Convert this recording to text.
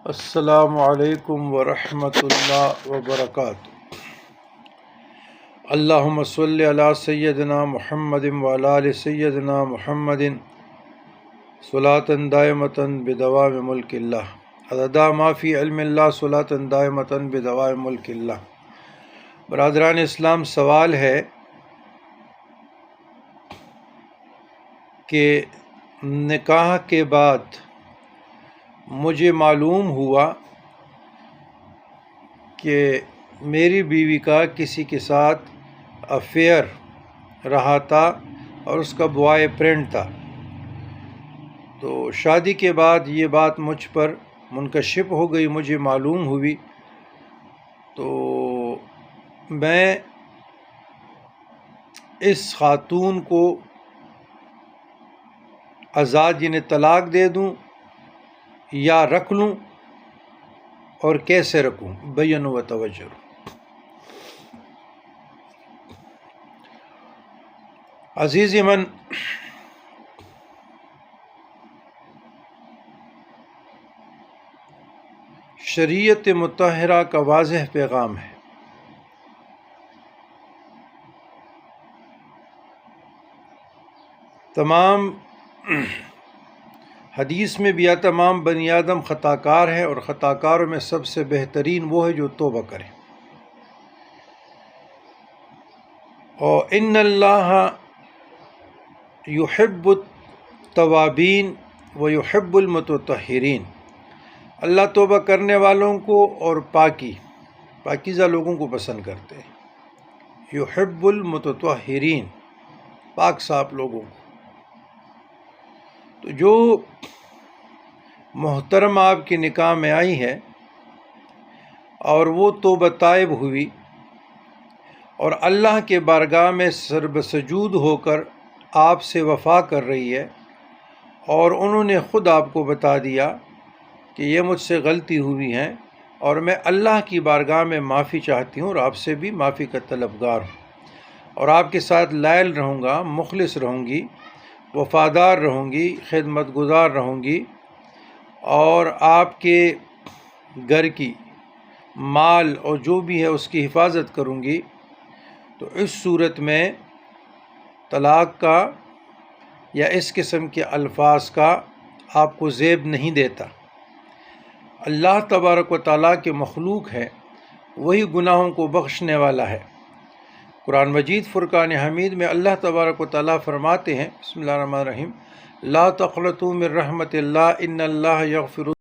السلام علیکم ورحمۃ اللہ وبرکاتہ۔ اللہم صلی علی سیدنا محمد وعلی آل سیدنا محمد صلاۃ دائمۃ بدوام ملک اللہ عدد ما فی علم اللہ صلاۃ دائمۃ بدوام ملک اللہ۔ برادران اسلام، سوال ہے کہ نکاح کے بعد مجھے معلوم ہوا کہ میری بیوی کا کسی کے ساتھ افیئر رہا تھا اور اس کا بوائے فرینڈ تھا، تو شادی کے بعد یہ بات مجھ پر منکشف ہو گئی، مجھے معلوم ہوئی، تو میں اس خاتون کو آزاد یعنی طلاق دے دوں یا رکھ لوں، اور کیسے رکھوں؟ بین و توجہ۔ عزیز من، شریعت مطہرہ کا واضح پیغام ہے، تمام حدیث میں بھی تمام بنی آدم خطا کار ہے، اور خطا کاروں میں سب سے بہترین وہ ہے جو توبہ کرے۔ اور ان اللہ یحب التوابین و یحب المتطہرین، اللہ توبہ کرنے والوں کو اور پاکیزہ لوگوں کو پسند کرتے ہیں۔ یحب المتطہرین، پاک صاف لوگوں کو۔ تو جو محترم آپ کے نکاح میں آئی ہے اور وہ توبہ طائب ہوئی اور اللہ کے بارگاہ میں سربسجود ہو کر آپ سے وفا کر رہی ہے، اور انہوں نے خود آپ کو بتا دیا کہ یہ مجھ سے غلطی ہوئی ہے اور میں اللہ کی بارگاہ میں معافی چاہتی ہوں اور آپ سے بھی معافی کا طلبگار ہوں، اور آپ کے ساتھ لائل رہوں گا، مخلص رہوں گی، وفادار رہوں گی، خدمت گزار رہوں گی، اور آپ کے گھر کی مال اور جو بھی ہے اس کی حفاظت کروں گی، تو اس صورت میں طلاق کا یا اس قسم کے الفاظ کا آپ کو زیب نہیں دیتا۔ اللہ تبارک و تعالیٰ کے مخلوق ہے، وہی گناہوں کو بخشنے والا ہے۔ قرآن مجید فرقان حمید میں اللہ تبارک و تعالیٰ فرماتے ہیں، بسم اللہ الرحمن الرحیم، لا تقنطوا من رحمت اللہ ان اللہ یغفر